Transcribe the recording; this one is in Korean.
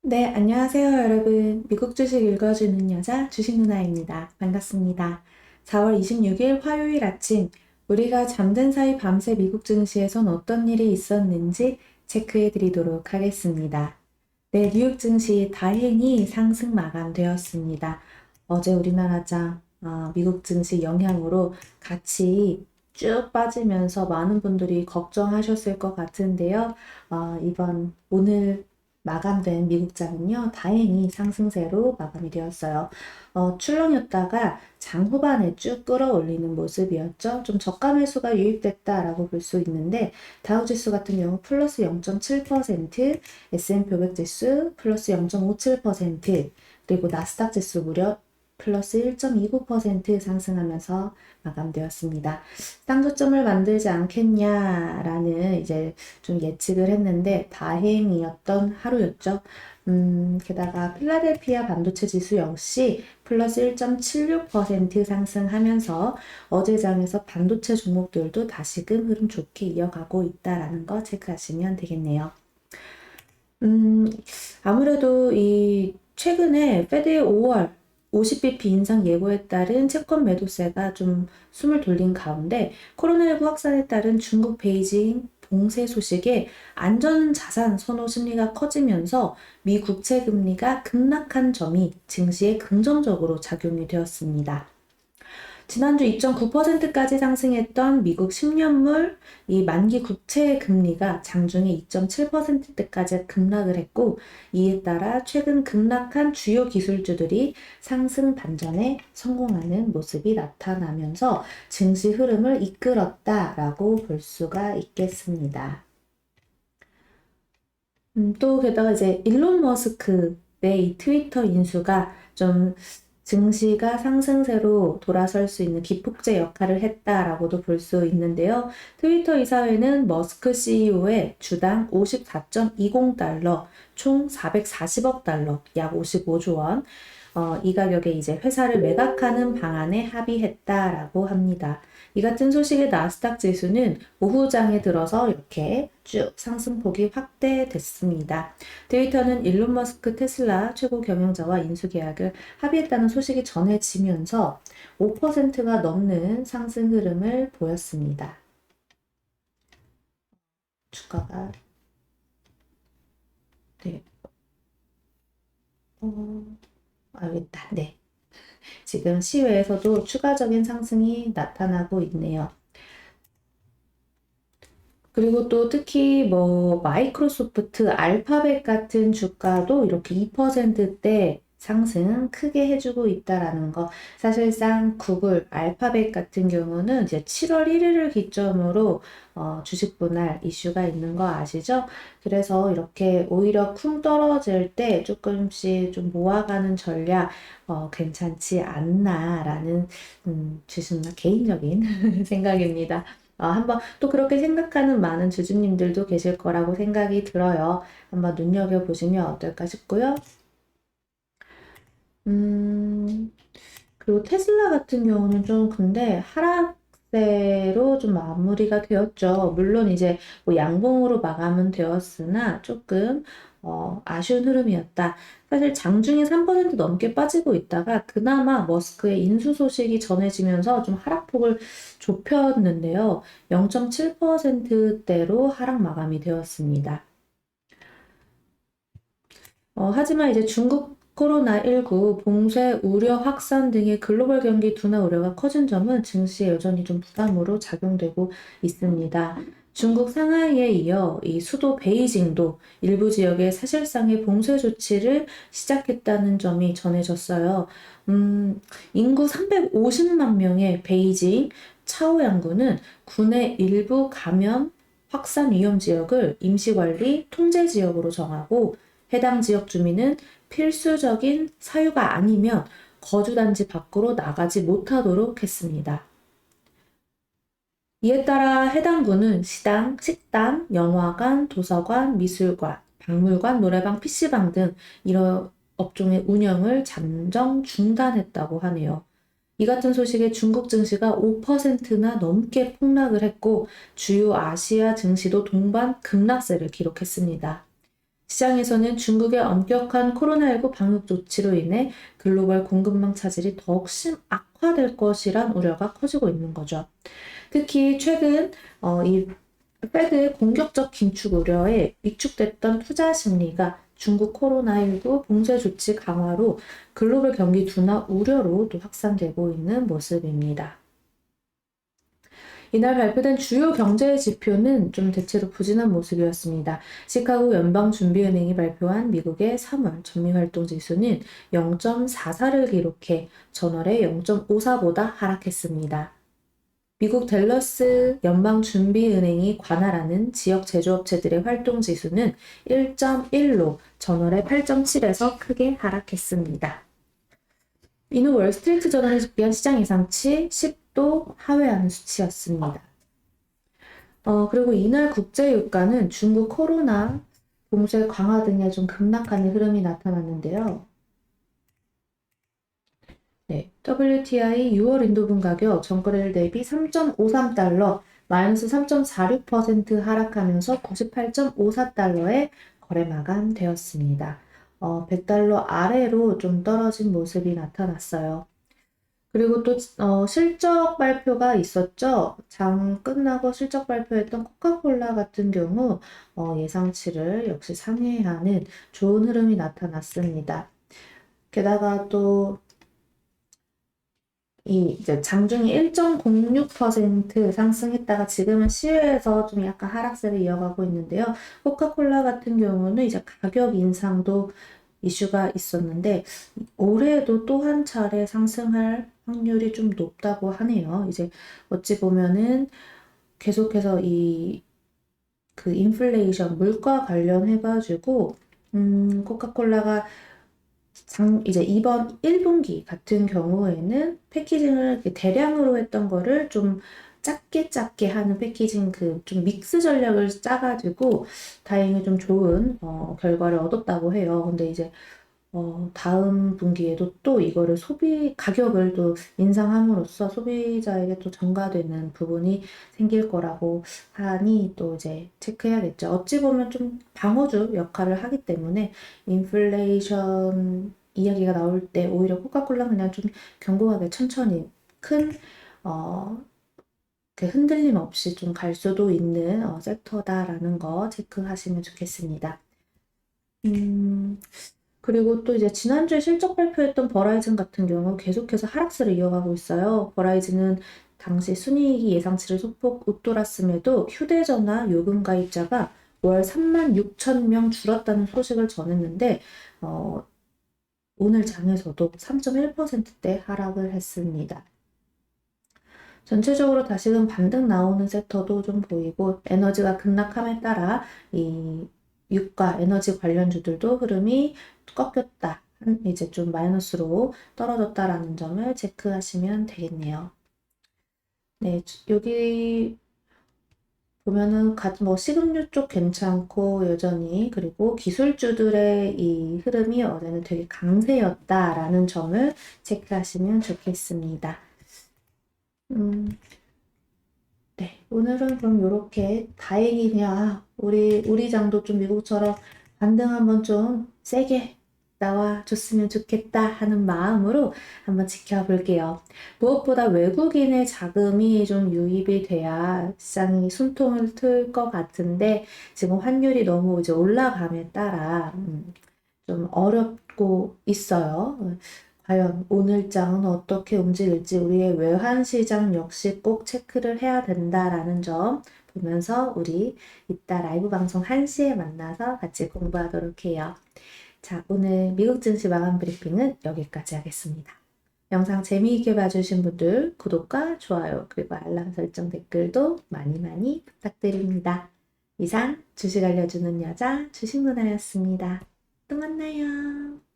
네, 안녕하세요, 여러분. 미국 주식 읽어주는 여자 주식 누나입니다. 반갑습니다. 4월 26일 화요일 아침, 우리가 잠든 사이 밤새 미국 증시에선 어떤 일이 있었는지 체크해 드리도록 하겠습니다. 네, 뉴욕 증시 다행히 상승 마감되었습니다. 어제 우리나라장 미국 증시 영향으로 같이 쭉 빠지면서 많은 분들이 걱정하셨을 것 같은데요. 오늘 마감된 미국장은요, 다행히 상승세로 마감이 되었어요. 출렁였다가 장 후반에 쭉 끌어올리는 모습이었죠. 좀 저가 매수가 유입됐다라고 볼 수 있는데, 다우지수 같은 경우 플러스 0.7%, S&P 500 지수 플러스 0.57%, 그리고 나스닥 지수 무려 플러스 1.29% 상승하면서 마감되었습니다. 쌍저점을 만들지 않겠냐라는 이제 좀 예측을 했는데 다행이었던 하루였죠. 게다가 필라델피아 반도체 지수 역시 플러스 1.76% 상승하면서 어제 장에서 반도체 종목들도 다시금 흐름 좋게 이어가고 있다라는 거 체크하시면 되겠네요. 아무래도 이 최근에 페드의 5월 50bp 인상 예고에 따른 채권 매도세가 좀 숨을 돌린 가운데 코로나19 확산에 따른 중국 베이징 봉쇄 소식에 안전자산 선호 심리가 커지면서 미 국채 금리가 급락한 점이 증시에 긍정적으로 작용이 되었습니다. 지난주 2.9%까지 상승했던 미국 10년물 이 만기 국채 금리가 장중에 2.7%대까지 급락을 했고, 이에 따라 최근 급락한 주요 기술주들이 상승 반전에 성공하는 모습이 나타나면서 증시 흐름을 이끌었다라고 볼 수가 있겠습니다. 또 게다가 이제 일론 머스크의 이 트위터 인수가 좀 증시가 상승세로 돌아설 수 있는 기폭제 역할을 했다라고도 볼 수 있는데요. 트위터 이사회는 머스크 CEO의 주당 54.20달러, 총 440억 달러, 약 55조 원, 이 가격에 이제 회사를 매각하는 방안에 합의했다라고 합니다. 이 같은 소식에 나스닥 지수는 오후장에 들어서 이렇게 쭉 상승폭이 확대됐습니다. 트위터는 일론 머스크 테슬라 최고 경영자와 인수 계약을 합의했다는 소식이 전해지면서 5%가 넘는 상승 흐름을 보였습니다. 주가가 네. 알겠다. 네. 지금 시외에서도 추가적인 상승이 나타나고 있네요. 그리고 또 특히 뭐 마이크로소프트, 알파벳 같은 주가도 이렇게 2%대 상승 크게 해주고 있다라는 거. 사실상 구글, 알파벳 같은 경우는 이제 7월 1일을 기점으로 주식 분할 이슈가 있는 거 아시죠? 그래서 이렇게 오히려 쿵 떨어질 때 조금씩 좀 모아가는 전략 괜찮지 않나라는 주식 개인적인 생각입니다. 한번 또 그렇게 생각하는 많은 주주님들도 계실 거라고 생각이 들어요. 한번 눈여겨보시면 어떨까 싶고요. 음, 그리고 테슬라 같은 경우는 좀 근데 하락세로 좀 마무리가 되었죠. 물론 이제 뭐 양봉으로 마감은 되었으나 조금 아쉬운 흐름이었다. 사실 장중에 3% 넘게 빠지고 있다가 그나마 머스크의 인수 소식이 전해지면서 좀 하락폭을 좁혔는데요. 0.7%대로 하락 마감이 되었습니다. 하지만 이제 중국 코로나19 봉쇄 우려 확산 등의 글로벌 경기 둔화 우려가 커진 점은 증시에 여전히 좀 부담으로 작용되고 있습니다. 중국 상하이에 이어 이 수도 베이징도 일부 지역에 사실상의 봉쇄 조치를 시작했다는 점이 전해졌어요. 인구 350만 명의 베이징 차오양구는 군의 일부 감염 확산 위험 지역을 임시관리 통제 지역으로 정하고 해당 지역 주민은 필수적인 사유가 아니면 거주단지 밖으로 나가지 못하도록 했습니다. 이에 따라 해당 구는 시당, 식당, 영화관, 도서관, 미술관, 박물관, 노래방, PC방 등 이런 업종의 운영을 잠정 중단했다고 하네요. 이 같은 소식에 중국 증시가 5%나 넘게 폭락을 했고 주요 아시아 증시도 동반 급락세를 기록했습니다. 시장에서는 중국의 엄격한 코로나19 방역 조치로 인해 글로벌 공급망 차질이 더욱 악화될 것이란 우려가 커지고 있는 거죠. 특히 최근 이 페드의 공격적 긴축 우려에 위축됐던 투자 심리가 중국 코로나19 봉쇄 조치 강화로 글로벌 경기 둔화 우려로 또 확산되고 있는 모습입니다. 이날 발표된 주요 경제 지표는 좀 대체로 부진한 모습이었습니다. 시카고 연방준비은행이 발표한 미국의 3월 전미활동 지수는 0.44를 기록해 전월의 0.54보다 하락했습니다. 미국 댈러스 연방준비은행이 관할하는 지역 제조업체들의 활동 지수는 1.1로 전월의 8.7에서 크게 하락했습니다. 이는 월스트리트 저널이 집계한 시장 예상치 10도 하회하는 수치였습니다. 그리고 이날 국제유가는 중국 코로나 봉쇄 강화 등에 좀 급락하는 흐름이 나타났는데요. 네, WTI 6월 인도분 가격 전거래일 대비 3.53달러, 마이너스 3.46% 하락하면서 98.54달러에 거래 마감되었습니다. 100달러 아래로 좀 떨어진 모습이 나타났어요. 그리고 또 실적 발표가 있었죠. 장 끝나고 실적 발표했던 코카콜라 같은 경우 예상치를 역시 상회하는 좋은 흐름이 나타났습니다. 게다가 또 이제 장중에 1.06% 상승했다가 지금은 시외에서 좀 약간 하락세를 이어가고 있는데요. 코카콜라 같은 경우는 이제 가격 인상도 이슈가 있었는데 올해에도 또 한 차례 상승할 확률이 좀 높다고 하네요. 이제 어찌 보면은 계속해서 그 인플레이션 물가 관련해가지고 코카콜라가 이제 이번 1분기 같은 경우에는 패키징을 대량으로 했던 거를 좀 작게 하는 패키징 좀 믹스 전략을 짜가지고 다행히 좀 좋은 결과를 얻었다고 해요. 근데 이제 다음 분기에도 또 이거를 가격을 또 인상함으로써 소비자에게 또 전가되는 부분이 생길 거라고 하니 또 이제 체크해야겠죠. 어찌 보면 좀 방어주 역할을 하기 때문에 인플레이션 이야기가 나올 때 오히려 코카콜라는 그냥 좀 견고하게 천천히 큰, 그 흔들림 없이 좀 갈 수도 있는 섹터다라는 거 체크하시면 좋겠습니다. 그리고 또 이제 지난주에 실적 발표했던 버라이즌 같은 경우 계속해서 하락세를 이어가고 있어요. 버라이즌은 당시 순이익이 예상치를 소폭 웃돌았음에도 휴대전화 요금 가입자가 월 36,000명 줄었다는 소식을 전했는데 오늘 장에서도 3.1%대 하락을 했습니다. 전체적으로 다시금 반등 나오는 섹터도 좀 보이고 에너지가 급락함에 따라 이 유가, 에너지 관련주들도 흐름이 꺾였다. 이제 좀 마이너스로 떨어졌다라는 점을 체크하시면 되겠네요. 네, 여기 보면은 뭐 식음료 쪽 괜찮고 여전히 그리고 기술주들의 이 흐름이 어제는 되게 강세였다라는 점을 체크하시면 좋겠습니다. 네, 오늘은 그럼 이렇게 다행히 그냥 우리 장도 좀 미국처럼 반등 한번 좀 세게 나와줬으면 좋겠다 하는 마음으로 한번 지켜볼게요. 무엇보다 외국인의 자금이 좀 유입이 돼야 시장이 숨통을 틀 것 같은데 지금 환율이 너무 이제 올라감에 따라 좀 어렵고 있어요. 과연 오늘장은 어떻게 움직일지 우리의 외환시장 역시 꼭 체크를 해야 된다라는 점 보면서 우리 이따 라이브 방송 1시에 만나서 같이 공부하도록 해요. 자, 오늘 미국 증시 마감 브리핑은 여기까지 하겠습니다. 영상 재미있게 봐주신 분들 구독과 좋아요 그리고 알람 설정 댓글도 많이 부탁드립니다. 이상 주식 알려주는 여자 주식누나였습니다. 또 만나요.